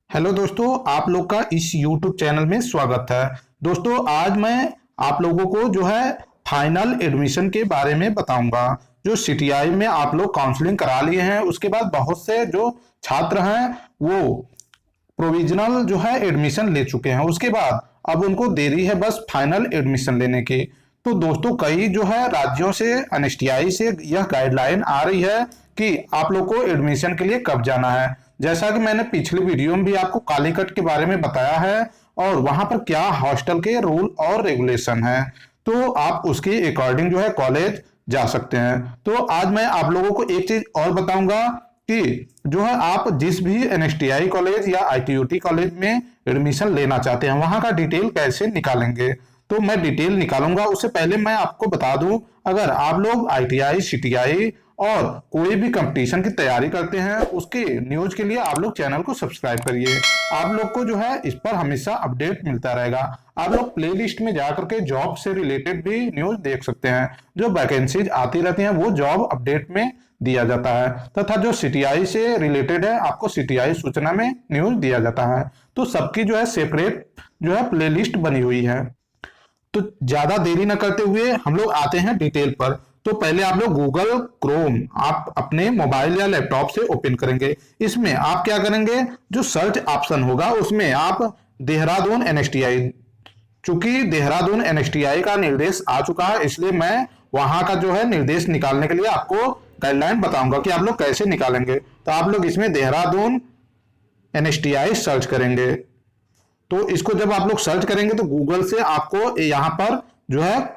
Hello दोस्तों, आप लोग का इस YouTube चैनल में स्वागत है। दोस्तों, आज मैं आप लोगों को फाइनल एडमिशन के बारे में बताऊंगा। जो सीटीआई में आप लोग काउंसलिंग करा लिए हैं, उसके बाद बहुत से जो छात्र हैं वो प्रोविजनल एडमिशन ले चुके हैं। उसके बाद अब उनको देरी है बस फाइनल एडमिशन लेने की। तो दोस्तों, कई राज्यों से एनएसटीआई से यह गाइडलाइन आ रही है कि आप लोग को एडमिशन के लिए कब जाना है। जैसा कि मैंने पिछली वीडियो में भी आपको कालीकट के बारे में बताया है और वहां पर क्या हॉस्टल के रूल और रेगुलेशन है, तो आप उसके अकॉर्डिंग कॉलेज जा सकते हैं। तो आज मैं आप लोगों को एक चीज और बताऊंगा कि आप जिस भी एनएसटीआई कॉलेज या आईटीयूटी कॉलेज में एडमिशन लेना चाहते हैं वहां का डिटेल कैसे निकालेंगे। तो मैं डिटेल निकालूंगा। उससे पहले मैं आपको बता दूं, अगर आप लोग आईटीआई, सीटीआई और कोई भी कंपटीशन की तैयारी करते हैं, उसके न्यूज के लिए आप लोग चैनल को सब्सक्राइब करिए। आप लोग को इस पर हमेशा अपडेट मिलता रहेगा। आप लोग प्लेलिस्ट में जाकर के जॉब से रिलेटेड भी न्यूज देख सकते हैं। जो वैकेंसीज आती रहती हैं वो जॉब अपडेट में दिया जाता है, तथा जो सीटीआई से रिलेटेड है आपको सीटीआई सूचना में न्यूज दिया जाता है। तो सबकी सेपरेट प्लेलिस्ट बनी हुई है। तो ज्यादा देरी न करते हुए हम लोग आते हैं डिटेल पर। तो पहले आप लोग गूगल क्रोम आप अपने मोबाइल या लैपटॉप से ओपन करेंगे। इसमें आप क्या करेंगे, जो सर्च ऑप्शन होगा उसमें आप देहरादून एनएसटीआई, चूंकि देहरादून एनएसटीआई का निर्देश आ चुका है इसलिए मैं वहां का निर्देश निकालने के लिए आपको गाइडलाइन बताऊंगा कि आप लोग कैसे निकालेंगे। तो आप लोग इसमें देहरादून एनएसटीआई सर्च करेंगे। तो इसको जब आप लोग सर्च करेंगे तो गूगल से आपको यहाँ पर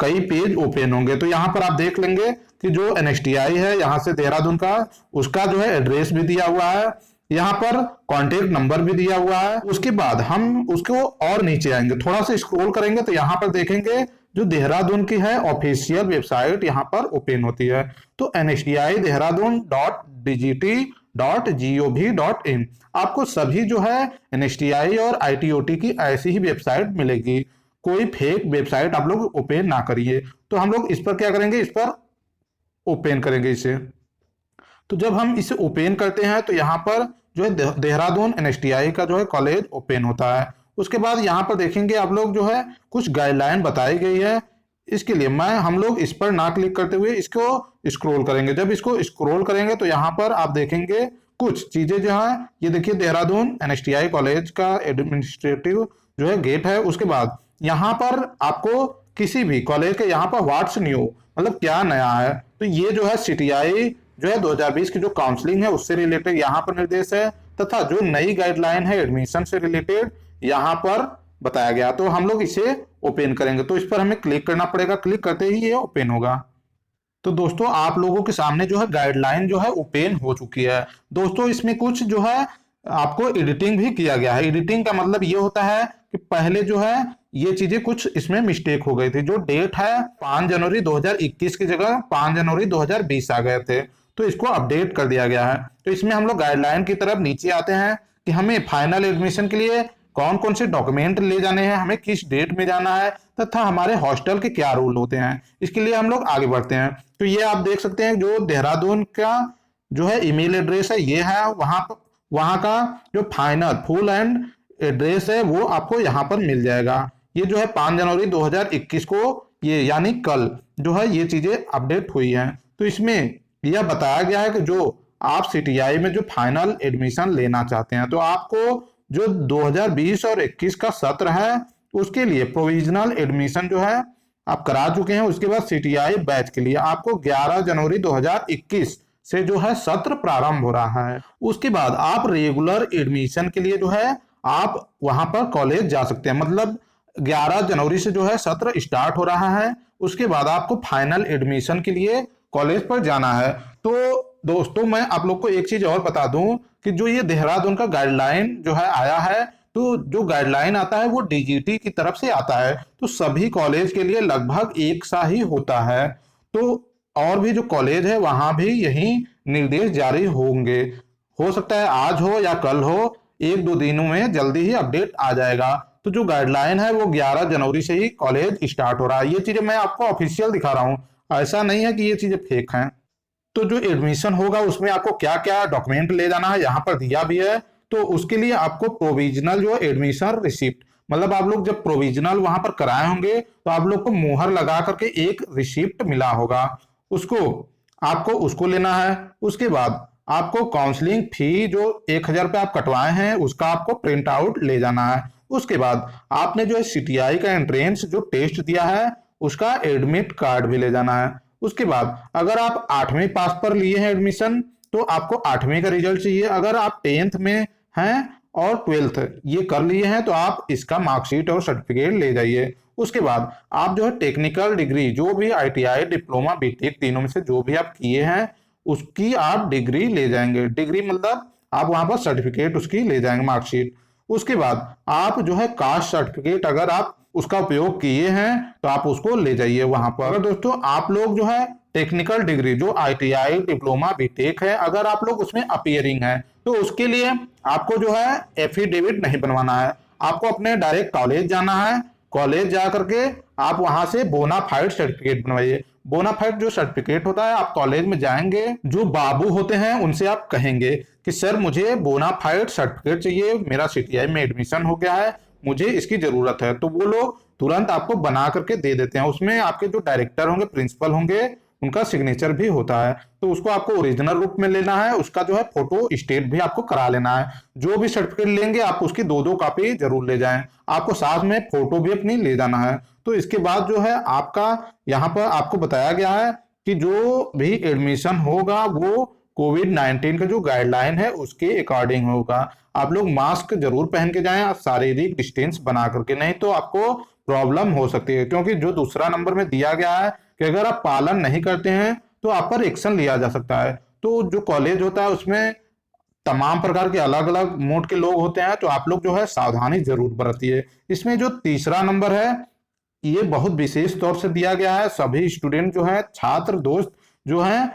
कई पेज ओपन होंगे। तो यहाँ पर आप देख लेंगे कि जो एनएसटीआई है यहाँ से देहरादून का, उसका एड्रेस भी दिया हुआ है, यहाँ पर कॉन्टेक्ट नंबर भी दिया हुआ है। उसके बाद हम उसको और नीचे आएंगे, थोड़ा सा स्क्रॉल करेंगे तो यहाँ पर देखेंगे जो देहरादून की है ऑफिशियल वेबसाइट यहाँ पर ओपन होती है। तो NSTI deharadun.dgt.gov.in आपको सभी NSTI और ITOT की ऐसी ही वेबसाइट मिलेगी। कोई फेक वेबसाइट आप लोग ओपन ना करिए। तो हम लोग इस पर क्या करेंगे, इस पर ओपन करेंगे इसे। तो जब हम इसे ओपन करते हैं तो यहाँ पर देहरादून NSTI का कॉलेज ओपन होता है। उसके बाद यहाँ पर देखेंगे आप लोग कुछ गाइडलाइन बताई गई है। इसके लिए हम लोग इस पर ना क्लिक करते हुए इसको स्क्रॉल करेंगे। जब इसको स्क्रॉल करेंगे तो यहाँ पर आप देखेंगे कुछ चीजें ये देखिए देहरादून NSTI कॉलेज का एडमिनिस्ट्रेटिव गेट है। उसके बाद यहाँ पर आपको किसी भी कॉलेज के यहाँ पर व्हाट्स न्यू मतलब क्या नया है, तो ये सीटीआई 2020 की जो काउंसलिंग है उससे रिलेटेड यहाँ पर निर्देश है, तथा जो नई गाइडलाइन है एडमिशन से रिलेटेड यहाँ पर बताया गया। तो हम लोग इसे ओपन करेंगे। तो इस पर हमें क्लिक करना पड़ेगा, क्लिक करते ही ये ओपन होगा। तो दोस्तों, आप लोगों के सामने गाइडलाइन ओपन हो चुकी है। दोस्तों, इसमें कुछ आपको एडिटिंग भी किया गया है। एडिटिंग का मतलब ये होता है कि पहले ये चीजें कुछ इसमें मिस्टेक हो गई थी। जो डेट है 5 जनवरी 2021 की जगह 5 जनवरी 2020 आ गए थे, तो इसको अपडेट कर दिया गया है। तो इसमें हम लोग गाइडलाइन की तरफ नीचे आते हैं कि हमें फाइनल एडमिशन के लिए कौन कौन से डॉक्यूमेंट ले जाने हैं, हमें किस डेट में जाना है, तथा हमारे हॉस्टल के क्या रूल होते हैं। इसके लिए हम लोग आगे बढ़ते हैं। तो ये आप देख सकते हैं जो देहरादून का ईमेल एड्रेस है ये है। वहां का जो फाइनल फुल एंड एड्रेस है वो आपको यहाँ पर मिल जाएगा। ये 5 जनवरी 2021 को ये यानी कल ये चीजें अपडेट हुई हैं। तो इसमें यह बताया गया है कि जो आप सीटीआई में जो फाइनल एडमिशन लेना चाहते हैं, तो आपको जो 2020 और 21 का सत्र है उसके लिए प्रोविजनल एडमिशन आप करा चुके हैं। उसके बाद सीटीआई बैच के लिए आपको 11 जनवरी 2021 से सत्र प्रारंभ हो रहा है। उसके बाद आप रेगुलर एडमिशन के लिए आप वहां पर कॉलेज जा सकते हैं। मतलब 11 जनवरी से सत्र स्टार्ट हो रहा है। उसके बाद आपको फाइनल एडमिशन के लिए कॉलेज पर जाना है। तो दोस्तों, मैं आप लोग को एक चीज और बता दूं कि जो ये देहरादून का गाइडलाइन आया है, तो जो गाइडलाइन आता है वो डीजीटी की तरफ से आता है। तो सभी कॉलेज के लिए लगभग एक सा ही होता है। तो और भी जो कॉलेज है वहां भी यही निर्देश जारी होंगे। हो सकता है आज हो या कल हो, 1-2 दिनों में जल्दी ही अपडेट आ जाएगा। तो जो गाइडलाइन है वो 11 जनवरी से ही कॉलेज स्टार्ट हो रहा है। ये चीजें मैं आपको ऑफिशियल दिखा रहा हूँ, ऐसा नहीं है कि ये चीजें फेक हैं। तो जो एडमिशन होगा उसमें आपको क्या क्या डॉक्यूमेंट ले जाना है यहाँ पर दिया भी है। तो उसके लिए आपको प्रोविजनल जो एडमिशन रिसिप्ट, मतलब आप लोग जब प्रोविजनल वहां पर कराए होंगे तो आप लोग को मुहर लगा करके एक रिसिप्ट मिला होगा, उसको आपको उसको लेना है। उसके बाद आपको काउंसलिंग फी जो 1,000 रुपये आप कटवाए हैं उसका आपको प्रिंट आउट ले जाना है। उसके बाद आपने जो है सीटीआई का एंट्रेंस जो टेस्ट दिया है उसका एडमिट कार्ड भी ले जाना है। उसके बाद अगर आप 8वीं पास पर लिए हैं एडमिशन तो आपको 8वीं का रिजल्ट चाहिए। अगर आप 10th में हैं और 12th ये कर लिए हैं तो आप इसका मार्कशीट और सर्टिफिकेट ले जाइए। उसके बाद आप जो है टेक्निकल डिग्री जो भी आईटीआई, डिप्लोमा, बीटेक तीनों में से जो भी आप किए हैं उसकी आप डिग्री ले जाएंगे। डिग्री मतलब आप वहां पर सर्टिफिकेट उसकी ले जाएंगे, मार्कशीट। उसके बाद आप जो है कास्ट सर्टिफिकेट अगर आप उसका उपयोग किए हैं तो आप उसको ले जाइए वहां पर। अगर दोस्तों आप लोग जो है टेक्निकल डिग्री जो आईटीआई, डिप्लोमा, बीटेक है अगर आप लोग उसमें अपीयरिंग है तो उसके लिए आपको जो है एफिडेविट नहीं बनवाना है, आपको अपने डायरेक्ट कॉलेज जाना है। कॉलेज जा करके आप वहां से बोनाफाइड सर्टिफिकेट बनवाइए। बोनाफाइड जो सर्टिफिकेट होता है आप कॉलेज में जाएंगे, जो बाबू होते हैं उनसे आप कहेंगे कि सर मुझे बोनाफाइड सर्टिफिकेट चाहिए, मेरा सीटीआई में एडमिशन हो गया है, मुझे इसकी जरूरत है। तो वो लोग तुरंत आपको बना करके दे देते हैं। उसमें आपके जो डायरेक्टर होंगे, प्रिंसिपल होंगे, उनका सिग्नेचर भी होता है। तो उसको आपको ओरिजिनल रूप में लेना है, उसका जो है फोटो स्टेट भी आपको करा लेना है। जो भी सर्टिफिकेट लेंगे आप उसकी 2-2 कॉपी जरूर ले जाएं। आपको साथ में फोटो भी अपनी ले जाना है। तो इसके बाद जो है आपका यहाँ पर आपको बताया गया है कि जो भी एडमिशन होगा वो कोविड-19 का जो गाइडलाइन है उसके अकॉर्डिंग होगा। आप लोग मास्क जरूर पहन के जाएं, शारीरिक डिस्टेंस बना करके, नहीं तो आपको प्रॉब्लम हो सकती है। क्योंकि जो दूसरा नंबर में दिया गया है कि अगर आप पालन नहीं करते हैं तो आप पर एक्शन लिया जा सकता है। तो जो कॉलेज होता है उसमें तमाम प्रकार के अलग अलग मोड के लोग होते हैं, तो आप लोग जो है सावधानी जरूर बरतिए। इसमें जो तीसरा नंबर है ये बहुत विशेष तौर से दिया गया है। सभी स्टूडेंट जो है, छात्र दोस्त जो है,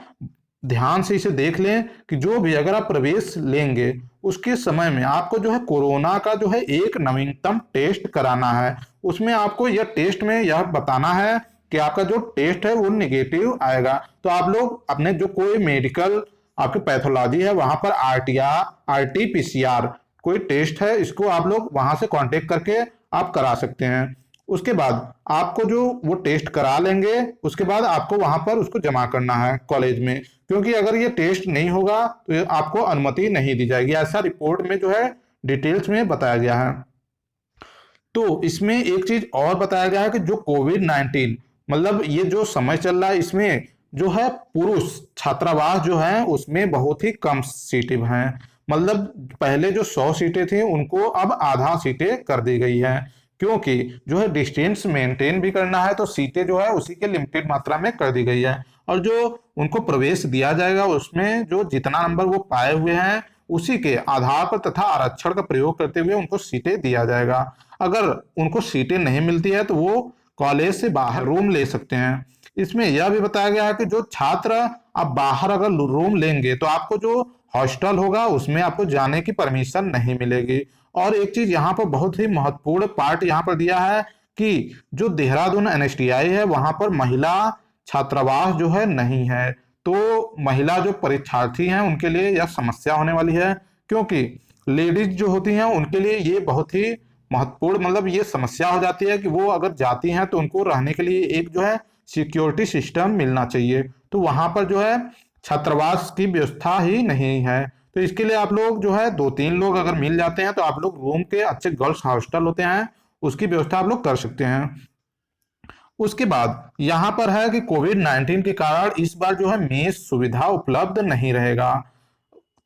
ध्यान से इसे देख लें कि जो भी अगर आप प्रवेश लेंगे उसके समय में आपको जो है कोरोना का जो है एक नवीनतम टेस्ट कराना है। उसमें आपको यह टेस्ट में यह बताना है कि आपका जो टेस्ट है वो निगेटिव आएगा। तो आप लोग अपने जो कोई मेडिकल आपकी पैथोलॉजी है वहां पर आरटीपीसीआर कोई टेस्ट है, इसको आप लोग वहां से कांटेक्ट करके आप करा सकते हैं। उसके बाद आपको जो वो टेस्ट करा लेंगे उसके बाद आपको वहां पर उसको जमा करना है कॉलेज में, क्योंकि अगर ये टेस्ट नहीं होगा तो आपको अनुमति नहीं दी जाएगी, ऐसा रिपोर्ट में जो है डिटेल्स में बताया गया है। तो इसमें एक चीज और बताया गया है कि जो कोविड-19 मतलब ये जो समय चल रहा है इसमें जो है पुरुष छात्रावास जो है उसमें बहुत ही कम सीटें हैं। मतलब पहले जो 100 सीटें थी उनको अब आधा सीटें कर दी गई है, क्योंकि जो है डिस्टेंस मेंटेन भी करना है तो सीटें जो है उसी के लिमिटेड मात्रा में कर दी गई है। और जो उनको प्रवेश दिया जाएगा उसमें जो जितना नंबर वो पाए हुए हैं उसी के आधार पर तथा आरक्षण का प्रयोग करते हुए उनको सीटें दिया जाएगा। अगर उनको सीटें नहीं मिलती है तो वो कॉलेज से बाहर रूम ले सकते हैं। इसमें यह भी बताया गया है कि जो छात्र आप बाहर अगर रूम लेंगे तो आपको जो हॉस्टल होगा उसमें आपको जाने की परमिशन नहीं मिलेगी। और एक चीज यहाँ पर बहुत ही महत्वपूर्ण पार्ट यहाँ पर दिया है कि जो देहरादून एनएसटीआई है वहां पर महिला छात्रावास जो है नहीं है। तो महिला जो परीक्षार्थी हैं उनके लिए यह समस्या होने वाली है, क्योंकि लेडीज जो होती हैं उनके लिए ये बहुत ही महत्वपूर्ण मतलब ये समस्या हो जाती है कि वो अगर जाती हैं तो उनको रहने के लिए एक जो है सिक्योरिटी सिस्टम मिलना चाहिए। तो वहां पर जो है छात्रावास की व्यवस्था ही नहीं है। तो इसके लिए आप लोग जो है 2-3 लोग अगर मिल जाते हैं तो आप लोग रूम के अच्छे गर्ल्स हॉस्टल होते हैं उसकी व्यवस्था आप लोग कर सकते हैं। उसके बाद यहाँ पर है कि कोविड-19 के कारण इस बार जो है मेस सुविधा उपलब्ध नहीं रहेगा।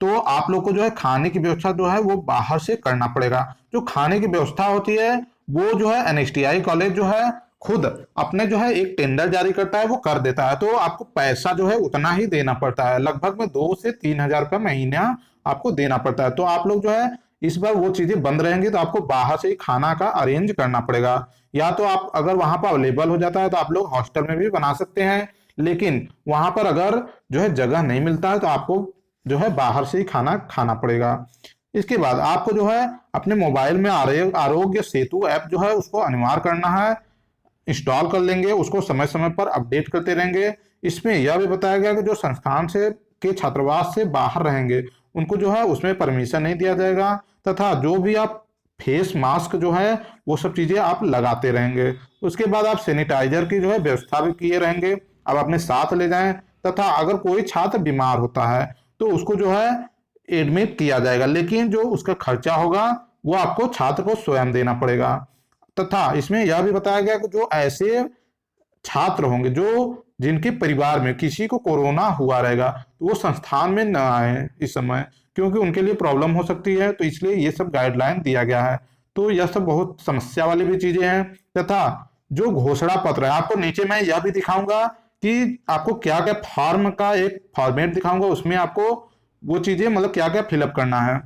तो आप लोग को जो है खाने की व्यवस्था जो है वो बाहर से करना पड़ेगा। जो खाने की व्यवस्था होती है वो जो है एनएसटीआई कॉलेज जो है खुद अपने जो है एक टेंडर जारी करता है, वो कर देता है। तो आपको पैसा जो है उतना ही देना पड़ता है, लगभग में 2 से 3 हजार रुपये महीना आपको देना पड़ता है। तो आप लोग जो है इस बार वो चीजें बंद रहेंगी तो आपको बाहर से ही खाना का अरेंज करना पड़ेगा। या तो आप अगर वहां पर अवेलेबल हो जाता है तो आप लोग हॉस्टल में भी बना सकते हैं, लेकिन वहां पर अगर जो है जगह नहीं मिलता है तो आपको जो है बाहर से ही खाना खाना पड़ेगा। इसके बाद आपको जो है अपने मोबाइल में आरोग्य सेतु ऐप जो है उसको अनिवार्य करना है, इंस्टॉल कर लेंगे, उसको समय समय पर अपडेट करते रहेंगे। इसमें यह भी बताया गया कि जो संस्थान से के छात्रावास से बाहर रहेंगे उनको जो है उसमें परमिशन नहीं दिया जाएगा। तथा जो भी आप फेस मास्क जो है वो सब चीजें आप लगाते रहेंगे। उसके बाद आप सैनिटाइजर की जो है व्यवस्था भी किए रहेंगे, आप अपने साथ ले जाएं। तथा अगर कोई छात्र बीमार होता है तो उसको जो है एडमिट किया जाएगा, लेकिन जो उसका खर्चा होगा वो आपको छात्र को स्वयं देना पड़ेगा। तथा इसमें यह भी बताया गया कि जो ऐसे छात्र होंगे जो जिनके परिवार में किसी को कोरोना हुआ रहेगा तो वो संस्थान में न आए इस समय, क्योंकि उनके लिए प्रॉब्लम हो सकती है। तो इसलिए ये सब गाइडलाइन दिया गया है। तो यह सब बहुत समस्या वाली भी चीजें हैं। तथा जो घोषणा पत्र है, आपको नीचे मैं यह भी दिखाऊंगा कि आपको क्या क्या फॉर्म का एक फॉर्मेट दिखाऊंगा, उसमें आपको वो चीजें मतलब क्या क्या फिलअप करना है।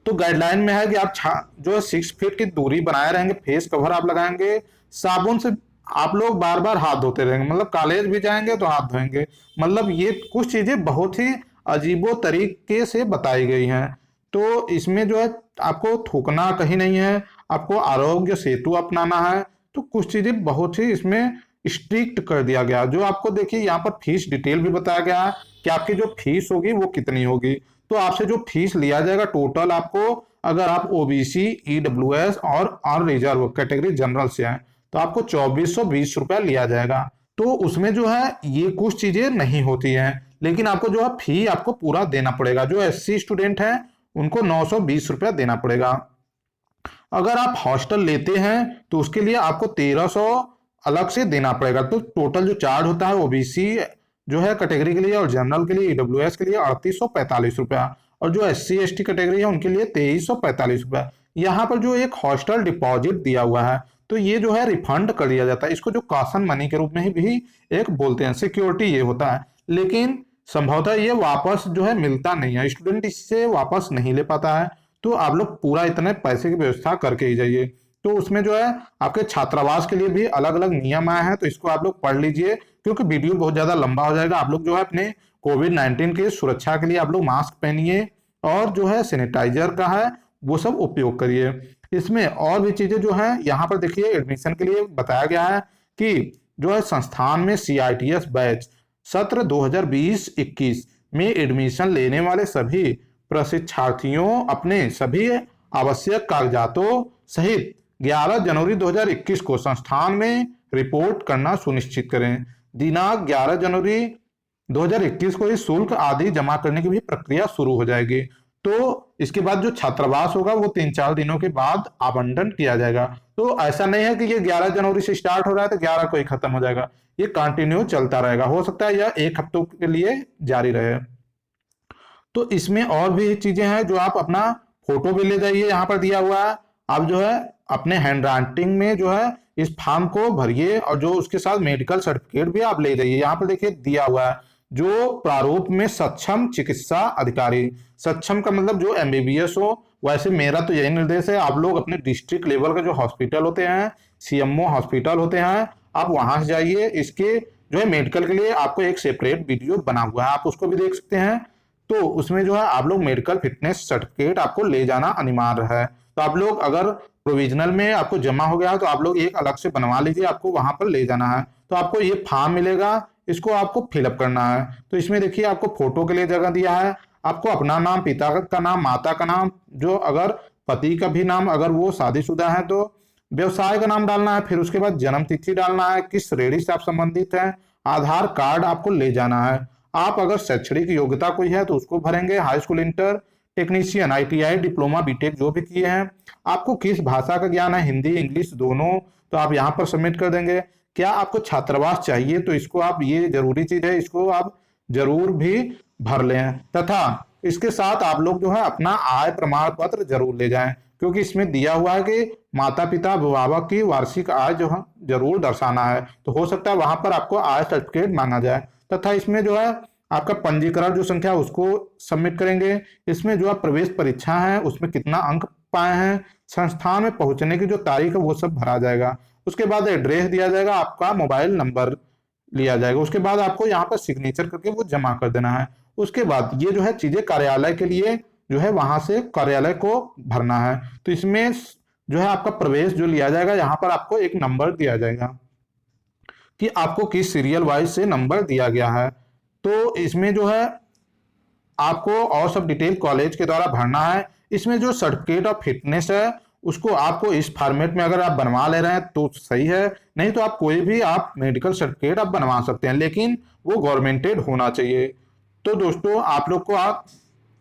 तो गाइडलाइन में है कि आप जो है 6 फीट की दूरी बनाए रहेंगे, फेस कवर आप लगाएंगे, साबुन से आप लोग बार बार हाथ धोते रहेंगे, मतलब कॉलेज भी जाएंगे तो हाथ धोएंगे। मतलब ये कुछ चीजें बहुत ही अजीबो तरीके से बताई गई हैं। तो इसमें जो है आपको थूकना कहीं नहीं है, आपको आरोग्य सेतु अपनाना है। तो कुछ चीजें बहुत ही इसमें स्ट्रिक्ट कर दिया गया। जो आपको देखिए यहाँ पर फीस डिटेल भी बताया गया है कि आपकी जो फीस होगी वो कितनी होगी। तो आपसे जो फीस लिया जाएगा टोटल, आपको अगर आप ओबीसी, ईडब्ल्यूएस और अनरिजर्व कैटेगरी जनरल से हैं तो आपको 2420 रुपया लिया जाएगा। तो उसमें जो है ये कुछ चीजें नहीं होती हैं, लेकिन आपको जो है फी आपको पूरा देना पड़ेगा। जो एससी स्टूडेंट हैं उनको 920 रुपया देना पड़ेगा। अगर आप हॉस्टल लेते हैं तो उसके लिए आपको 1300 अलग से देना पड़ेगा। तो टोटल जो चार्ज होता है ओबीसी जो है कैटेगरी के लिए और जनरल के लिए, ईडब्ल्यूएस के लिए 3845 रुपया, और जो एससी एसटी कैटेगरी है उनके लिए 2345 रुपया। यहाँ पर जो एक हॉस्टल डिपॉजिट दिया हुआ है तो ये जो है रिफंड कर दिया जाता है। इसको जो कॉशन मनी के रूप में भी एक बोलते हैं, सिक्योरिटी ये होता है। लेकिन संभवतः ये वापस जो है मिलता नहीं है, स्टूडेंट इससे वापस नहीं ले पाता है। तो आप लोग पूरा इतने पैसे की व्यवस्था करके ही जाइए। तो उसमें जो है आपके छात्रावास के लिए भी अलग अलग नियम आए हैं, तो इसको आप लोग पढ़ लीजिए, क्योंकि वीडियो बहुत ज्यादा लंबा हो जाएगा। आप लोग जो है अपने कोविड-19 की सुरक्षा के लिए आप लोग मास्क पहनिए और जो है सैनिटाइजर का है वो सब उपयोग करिए। इसमें और भी चीजें जो है यहाँ पर देखिए एडमिशन के लिए बताया गया है कि जो है संस्थान में सीआईटीएस बैच सत्र 2020-21 में एडमिशन लेने वाले सभी प्रशिक्षार्थियों अपने सभी आवश्यक कागजातों सहित 11 जनवरी 2021 को संस्थान में रिपोर्ट करना सुनिश्चित करें। दिनांक 11 जनवरी 2021 को इस शुल्क आदि जमा करने की भी प्रक्रिया शुरू हो जाएगी। तो इसके बाद जो छात्रावास होगा वो 3-4 दिनों के बाद आवंटन किया जाएगा। तो ऐसा नहीं है कि ये 11 जनवरी से स्टार्ट हो रहा है तो 11 को ही खत्म हो जाएगा, ये कंटिन्यू चलता रहेगा। हो सकता है यह 1 हफ्तों के लिए जारी रहे। तो इसमें और भी चीजें हैं जो आप अपना फोटो भी ले जाइए, यहाँ पर दिया हुआ है। आप जो है अपने हैंड राइटिंग में जो है इस फॉर्म को भरिए और जो उसके साथ मेडिकल सर्टिफिकेट भी आप ले जाइए। यहाँ पर देखिए दिया हुआ है जो प्रारूप में सक्षम चिकित्सा अधिकारी, सक्षम का मतलब जो एमबीबीएस हो। वैसे मेरा तो यही निर्देश है, आप लोग अपने डिस्ट्रिक्ट लेवल का जो हॉस्पिटल होते हैं, सीएमओ हॉस्पिटल होते हैं, आप वहां से जाइए। इसके जो है मेडिकल के लिए आपको एक सेपरेट वीडियो बना हुआ है, आप उसको भी देख सकते हैं। तो उसमें जो है आप लोग मेडिकल फिटनेस सर्टिफिकेट आपको ले जाना अनिवार्य है। तो आप लोग अगर प्रोविजनल में आपको जमा हो गया तो आप लोग एक अलग से बनवा लीजिए, आपको वहां पर ले जाना है। तो आपको ये फॉर्म मिलेगा, इसको आपको फिलअप करना है। तो इसमें देखिए आपको फोटो के लिए जगह दिया है, आपको अपना नाम, पिता का नाम, माता का नाम, जो अगर पति का भी नाम अगर वो शादीशुदा है तो व्यवसाय का नाम डालना है, फिर उसके बाद जन्म तिथि डालना है, किस श्रेणी से आप संबंधित हैं, आधार कार्ड आपको ले जाना है। आप अगर शैक्षणिक योग्यता कोई है तो उसको भरेंगे, high school, inter, technician, ITI, diploma, BTech जो भी किए हैं। आपको किस भाषा का ज्ञान है, हिंदी इंग्लिश दोनों, तो आप यहाँ पर सबमिट कर देंगे। क्या आपको छात्रावास चाहिए तो इसको आप, ये जरूरी चीज है, इसको आप जरूर भी भर लें। तथा इसके साथ आप लोग जो है अपना आय प्रमाण पत्र जरूर ले जाएं, क्योंकि इसमें दिया हुआ है कि माता पिता अभिभावक की वार्षिक आय जो है जरूर दर्शाना है। तो हो सकता है वहां पर आपको आय सर्टिफिकेट मांगा जाए। तथा इसमें जो है आपका पंजीकरण जो संख्या उसको सबमिट करेंगे। इसमें जो आप प्रवेश परीक्षा है उसमें कितना अंक पाए हैं, संस्थान में पहुंचने की जो तारीख है वो सब भरा जाएगा। उसके बाद एड्रेस दिया जाएगा, आपका मोबाइल नंबर लिया जाएगा। उसके बाद आपको यहाँ पर सिग्नेचर करके वो जमा कर देना है। उसके बाद ये जो है चीजें कार्यालय के लिए जो है वहां से कार्यालय को भरना है। तो इसमें जो है आपका प्रवेश जो लिया जाएगा, यहाँ पर आपको एक नंबर दिया जाएगा कि आपको किस सीरियल वाइज से नंबर दिया गया है। तो इसमें जो है आपको और सब डिटेल कॉलेज के द्वारा भरना है। इसमें जो सर्टिफिकेट ऑफ फिटनेस है उसको आपको इस फॉर्मेट में अगर आप बनवा ले रहे हैं तो सही है, नहीं तो आप कोई भी आप मेडिकल सर्टिफिकेट आप बनवा सकते हैं, लेकिन वो गवर्नमेंटेड होना चाहिए। तो दोस्तों आप लोग को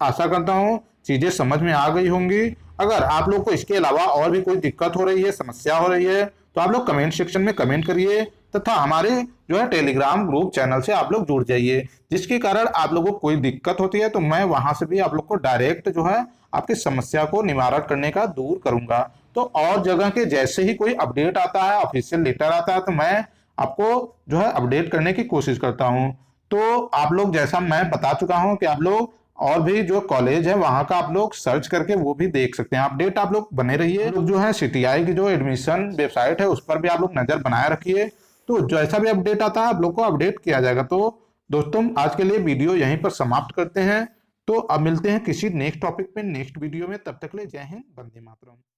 आशा करता हूँ चीजें समझ में आ गई होंगी। अगर आप लोग को इसके अलावा और भी कोई दिक्कत हो रही है, समस्या हो रही है, तो आप लोग कमेंट सेक्शन में कमेंट करिए तथा हमारे जो है टेलीग्राम ग्रुप चैनल से आप लोग जुड़ जाइए, जिसके कारण आप लोगों को कोई दिक्कत होती है तो मैं वहां से भी आप लोग को डायरेक्ट जो है आपकी समस्या को निवारण करने का दूर करूंगा। तो और जगह के जैसे ही कोई अपडेट आता है, ऑफिशियल लेटर आता है, तो मैं आपको जो है अपडेट करने की कोशिश करता हूँ। तो आप लोग जैसा मैं बता चुका हूँ कि आप लोग और भी जो कॉलेज है वहां का आप लोग सर्च करके वो भी देख सकते हैं। अपडेट आप लोग बने रहिए। लोग जो है सीटीआई की जो एडमिशन वेबसाइट है उस पर भी आप लोग नजर बनाए रखिए, तो जैसा भी अपडेट आता है आप लोग को अपडेट किया जाएगा। तो दोस्तों आज के लिए वीडियो यहीं पर समाप्त करते हैं। तो अब मिलते हैं किसी नेक्स्ट टॉपिक पे नेक्स्ट वीडियो में, तब तक के लिए जय हिंद, वंदे मातरम।